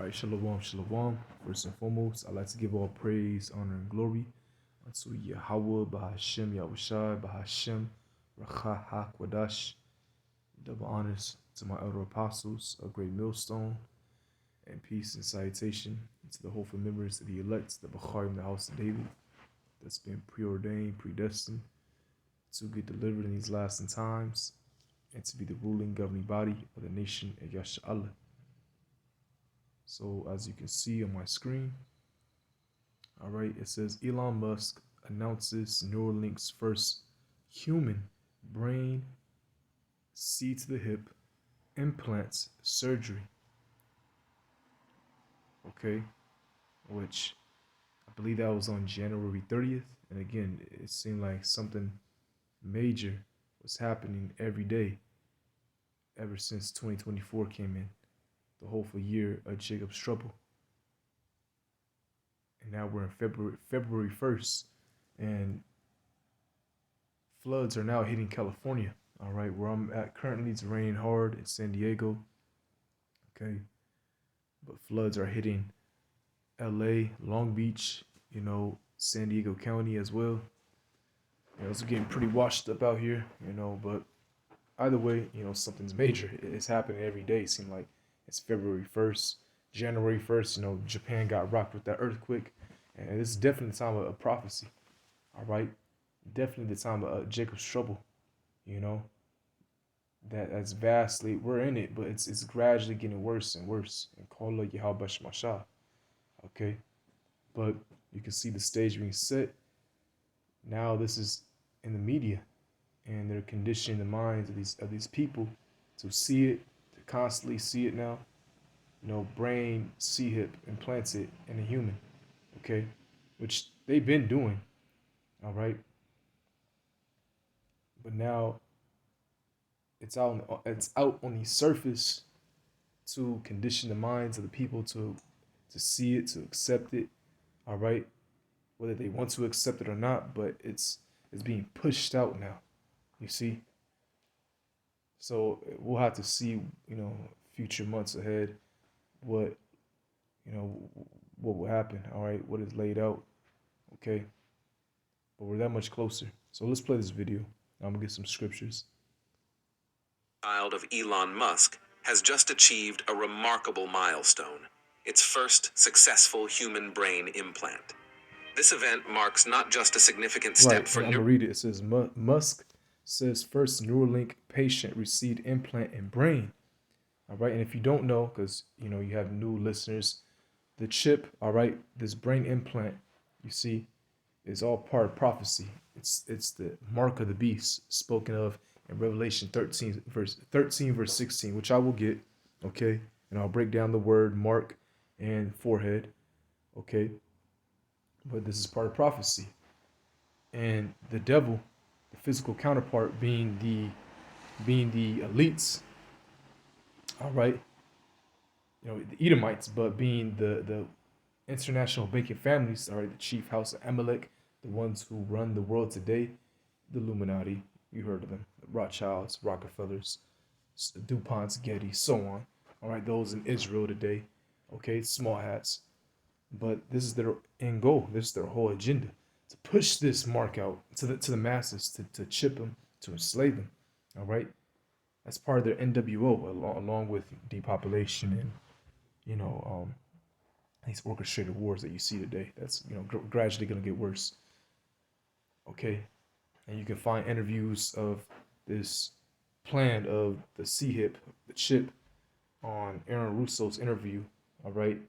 All right, shalom, shalom. First and foremost, I'd like to give all praise, honor, and glory unto Yahweh, Bahashem, Yahushai, Bahashem, Racha HaKwadash. Double honors to my elder apostles, a great millstone, and peace and salutation to the hopeful members of the elect, the Bacharim, the house of David, that's been preordained, predestined to get delivered in these last times and to be the ruling governing body of the nation of Yasha. So as you can see on my screen, all right, it says Elon Musk announces Neuralink's first human brain C to the hip implants surgery. Okay, which I believe that was on January 30th. And again, it seemed like something major was happening every day ever since 2024 came in, the hopeful year of Jacob's trouble. And now we're in February 1st, and floods are now hitting California. All right, where I'm at currently, it's raining hard in San Diego. Okay, but floods are hitting LA, Long Beach, San Diego County as well. It's getting pretty washed up out here, but either way, something's major. It's happening every day. It seems like it's February 1st, January 1st, Japan got rocked with that earthquake. And this is definitely the time of prophecy. All right. Definitely the time of Jacob's trouble. That's vastly, we're in it, but it's gradually getting worse and worse. And call it Yahweh Shemashah. Okay. But you can see the stage being set. Now this is in the media, and they're conditioning the minds of these people to see it, to constantly see it now. Brain C-hip implanted in a human, okay, which they've been doing, all right. But now it's out on the surface to condition the minds of the people to see it, to accept it, all right, whether they want to accept it or not. But it's being pushed out now, you see. So we'll have to see, future months ahead, what will happen, all right, what is laid out, okay. But we're that much closer. So let's play this video. I'm gonna get some scriptures. Child of Elon Musk has just achieved a remarkable milestone, its first successful human brain implant. This event marks not just a significant step for I'm gonna read it. It says Musk says first Neuralink patient received implant in brain. All right, and if you don't know, because you have new listeners, the chip, all right, this brain implant, you see, is all part of prophecy. It's the mark of the beast spoken of in Revelation 13, verse 16, which I will get, okay, and I'll break down the word mark and forehead, okay. But this is part of prophecy, and the devil, the physical counterpart, being the elites, all right, the Edomites, but being the international banking families, all right, the chief house of Amalek, the ones who run the world today, the Illuminati, you heard of them, the Rothschilds, Rockefellers, DuPonts, Getty, so on, all right, those in Israel today, okay, small hats. But this is their end goal. This is their whole agenda, to push this mark out to the masses, to chip them, to enslave them. All right, that's part of their NWO, along with depopulation and these orchestrated wars that you see today. That's gradually gonna get worse. Okay, and you can find interviews of this plan of the C-hip, the chip, on Aaron Russo's interview. All right.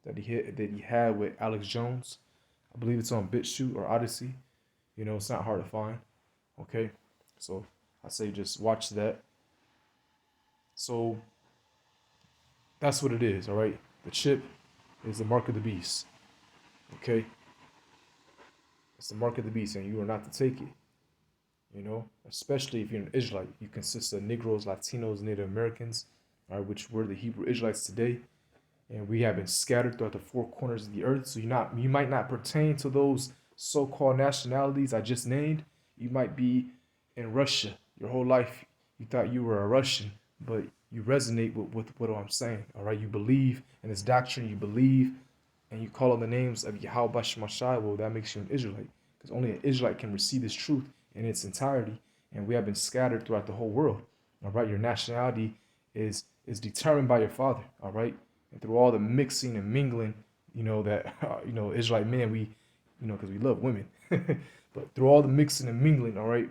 That he had with Alex Jones. I believe it's on BitChute or Odyssey. It's not hard to find. Okay, so I say just watch that. So that's what it is. All right, the chip is the mark of the beast. Okay, it's the mark of the beast, and you are not to take it. Especially if you're an Israelite. You consist of Negroes, Latinos, Native Americans, all right, which were the Hebrew Israelites today. And we have been scattered throughout the four corners of the earth. So you might not pertain to those so-called nationalities I just named. You might be in Russia your whole life. You thought you were a Russian, but you resonate with what I'm saying. All right, you believe in this doctrine, you believe, and you call on the names of Yahweh Shemashai. Well, that makes you an Israelite, because only an Israelite can receive this truth in its entirety, and we have been scattered throughout the whole world. All right, your nationality is determined by your father. All right, and through all the mixing and mingling, that Israelite men, we, because we love women, but through all the mixing and mingling, all right,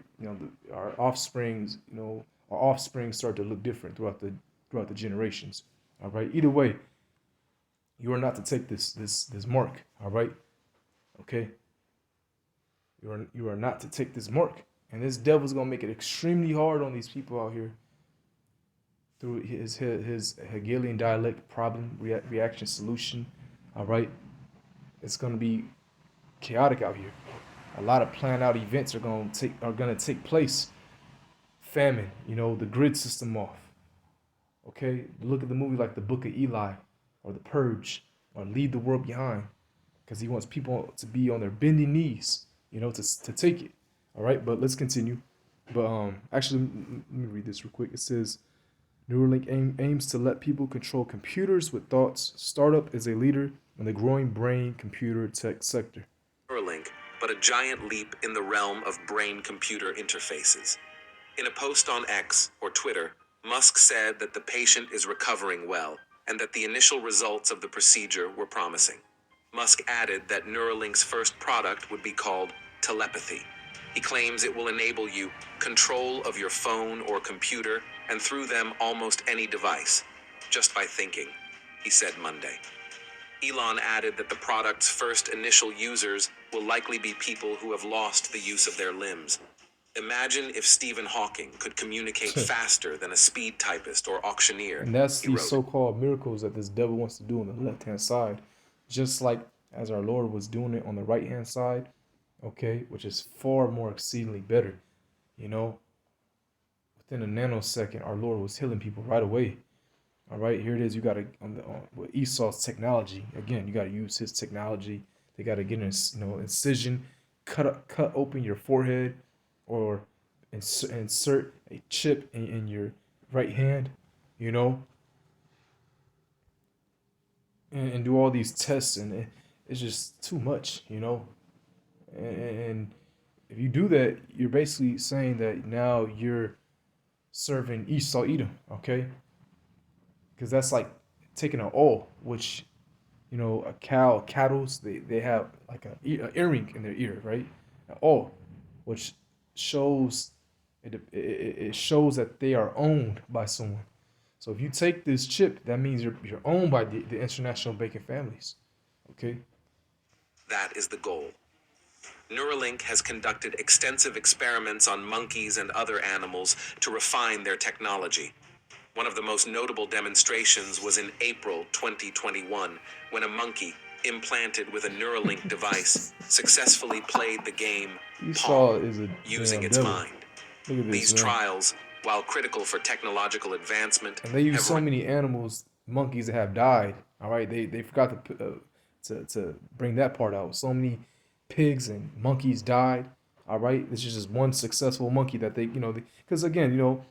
our offsprings, our offspring start to look different throughout the generations. All right. Either way, you are not to take this mark. All right. Okay. You are not to take this mark, and this devil's gonna make it extremely hard on these people out here through his Hegelian dialect problem reaction solution. All right. It's gonna be chaotic out here. A lot of planned out events are gonna take place. Famine, the grid system off. Okay, look at the movie like The Book of Eli, or The Purge, or Leave the World Behind, because he wants people to be on their bending knees, to take it. All right, but let's continue. But actually, let me read this real quick. It says Neuralink aims to let people control computers with thoughts. Startup is a leader in the growing brain computer tech sector. Neuralink, but a giant leap in the realm of brain-computer interfaces. In a post on X, or Twitter, Musk said that the patient is recovering well and that the initial results of the procedure were promising. Musk added that Neuralink's first product would be called telepathy. He claims it will enable you control of your phone or computer and through them almost any device, just by thinking, he said Monday. Elon added that the product's first initial users will likely be people who have lost the use of their limbs. Imagine if Stephen Hawking could communicate faster than a speed typist or auctioneer, And that's he these wrote. so-called miracles that this devil wants to do on the left-hand side, just like as our Lord was doing it on the right-hand side, okay, which is far more exceedingly better. You know, within a nanosecond, our Lord was healing people right away. All right, here it is. You got to with Esau's technology. Again, you got to use his technology. They got to get an incision, cut open your forehead, or insert a chip in your right hand. You know, and do all these tests, and it's just too much. And if you do that, you're basically saying that now you're serving Esau Edom. Okay, because that's like taking an O, which cattle's they have like a earring in their ear, right? An O, which shows it shows that they are owned by someone. So if you take this chip, that means you're owned by the international bacon families. Okay. That is the goal. Neuralink has conducted extensive experiments on monkeys and other animals to refine their technology. One of the most notable demonstrations was in April 2021, when a monkey, implanted with a Neuralink device, successfully played the game Esau Pong, is a using damn its devil. mind. Look at this, These man. trials, while critical for technological advancement, And they use have so many animals, monkeys that have died. All right, they forgot to bring that part out. So many pigs and monkeys died. All right, this is just one successful monkey that because again,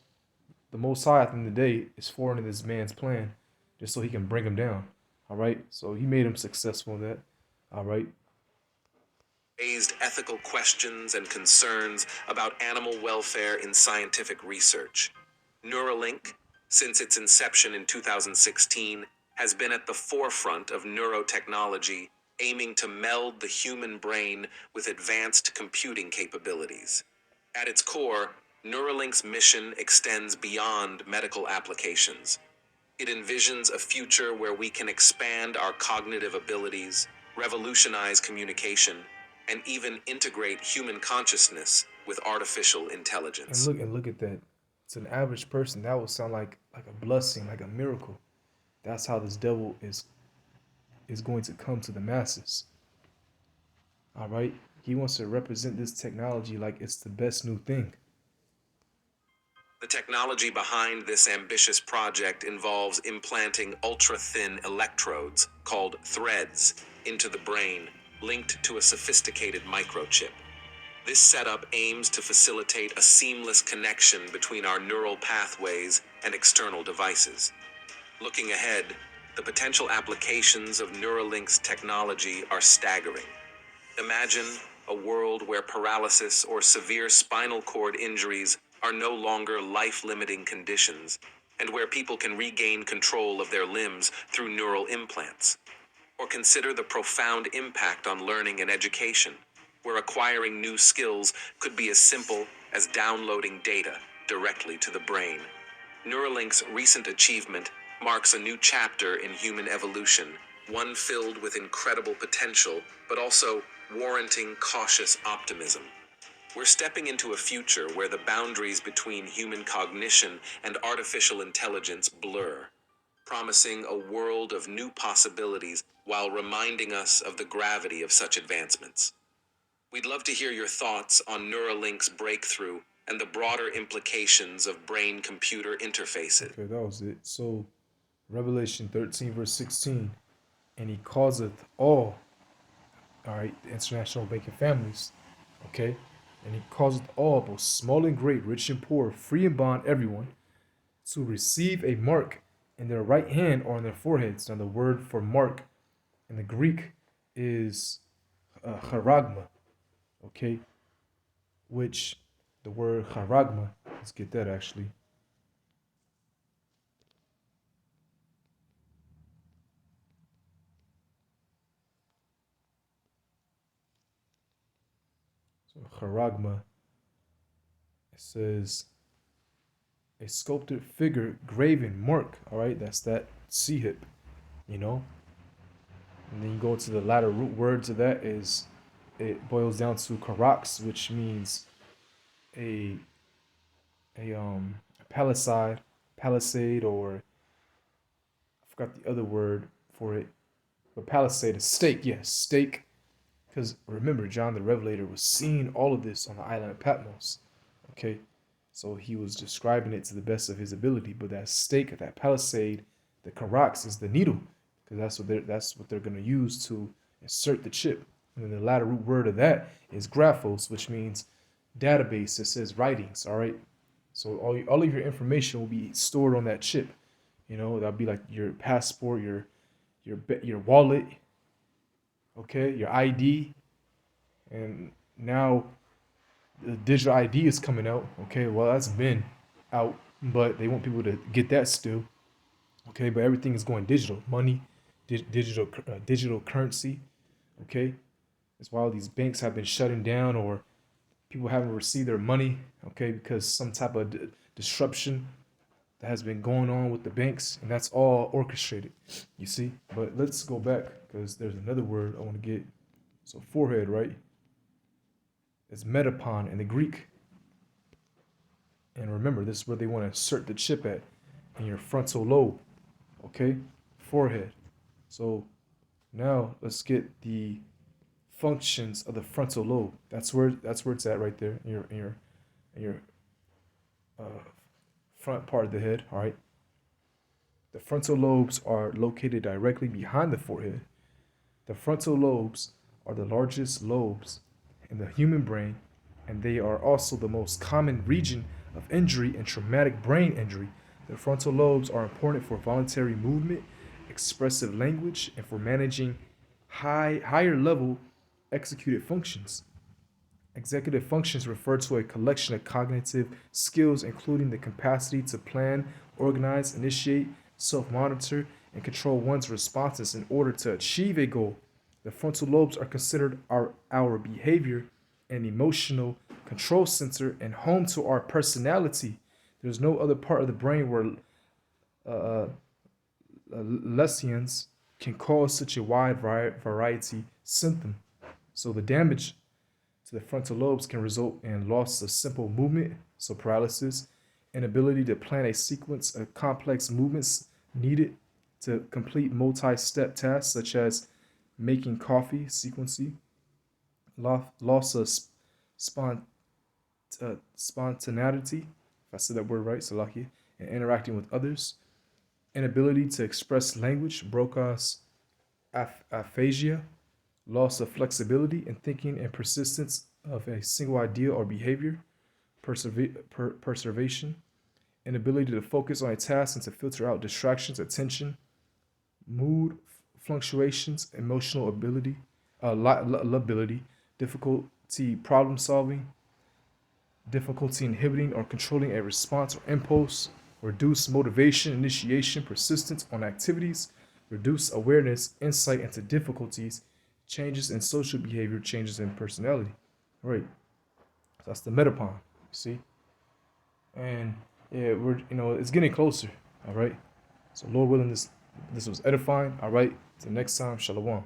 the Most High at the end of the day is foreign to this man's plan, just so he can bring him down. All right, so he made him successful in that. All right, raised ethical questions and concerns about animal welfare in scientific research. Neuralink, since its inception in 2016, has been at the forefront of neurotechnology, aiming to meld the human brain with advanced computing capabilities. At its core, Neuralink's mission extends beyond medical applications. It envisions a future where we can expand our cognitive abilities, revolutionize communication, and even integrate human consciousness with artificial and intelligence. look at that. To an average person, that would sound like a blessing, like a miracle. That's how this devil is going to come to the masses. All right, he wants to represent this technology like it's the best new thing. The technology behind this ambitious project involves implanting ultra-thin electrodes, called threads, into the brain, linked to a sophisticated microchip. This setup aims to facilitate a seamless connection between our neural pathways and external devices. Looking ahead, the potential applications of Neuralink's technology are staggering. Imagine a world where paralysis or severe spinal cord injuries are no longer life-limiting conditions, and where people can regain control of their limbs through neural implants. Or consider the profound impact on learning and education, where acquiring new skills could be as simple as downloading data directly to the brain. Neuralink's recent achievement marks a new chapter in human evolution, one filled with incredible potential, but also warranting cautious optimism. We're stepping into a future where the boundaries between human cognition and artificial intelligence blur, promising a world of new possibilities while reminding us of the gravity of such advancements. We'd love to hear your thoughts on Neuralink's breakthrough and the broader implications of brain-computer interfaces. Okay, that was it. So, Revelation 13, verse 16, and he causeth all right, the international banking families, okay, and he causeth all, both small and great, rich and poor, free and bond, everyone, to receive a mark in their right hand or on their foreheads. Now, the word for mark in the Greek is charagma, okay, which the word charagma, let's get that actually. So, charagma, it says a sculpted figure, graven, mark, all right, that's that C hip, you know. And then you go to the latter root words of that is it boils down to karax, which means a a palisade, or I forgot the other word for it, but palisade, a stake, yes, stake. Because remember, John the Revelator was seeing all of this on the island of Patmos. Okay, so he was describing it to the best of his ability. But that stake, that palisade, the karax is the needle, because that's what they're gonna use to insert the chip. And then the latter root word of that is graphos, which means database. It says writings. All right, so all of your information will be stored on that chip. You know, that'll be like your passport, your wallet, okay, your ID, and now the digital ID is coming out. Okay, well that's been out, but they want people to get that still. Okay, but everything is going digital. Money, digital currency. Okay, that's why all these banks have been shutting down, or people haven't received their money. Okay, because some type of disruption that has been going on with the banks, and that's all orchestrated. You see, but let's go back because there's another word I want to get. So forehead, right? It's metapon in the Greek. And remember, this is where they want to insert the chip at, in your frontal lobe. Okay, forehead. So now let's get the functions of the frontal lobe. That's where it's at right there in your uh, front part of the head. All right. The frontal lobes are located directly behind the forehead. The frontal lobes are the largest lobes in the human brain, and they are also the most common region of injury and traumatic brain injury. The frontal lobes are important for voluntary movement, expressive language, and for managing higher level executive functions. Executive functions refer to a collection of cognitive skills, including the capacity to plan, organize, initiate, self monitor, and control one's responses in order to achieve a goal. The frontal lobes are considered our behavior and emotional control center and home to our personality. There's no other part of the brain where uh, lesions can cause such a wide variety symptom. So the damage to the frontal lobes can result in loss of simple movement, so paralysis, inability to plan a sequence of complex movements needed to complete multi-step tasks such as making coffee, sequencing, loss of spont- spontaneity, if I said that word right, Salaki, and interacting with others, inability to express language, Brokaw's aphasia, loss of flexibility in thinking and persistence of a single idea or behavior, perseveration, inability to focus on a task and to filter out distractions, attention, mood fluctuations, emotional ability, lability, difficulty problem solving, difficulty inhibiting or controlling a response or impulse, reduce motivation, initiation, persistence on activities, reduce awareness, insight into difficulties, changes in social behavior, changes in personality. All right, so that's the metapon. You see, and yeah, we're it's getting closer. All right, so Lord willing, this was edifying. All right, till next time, shalom.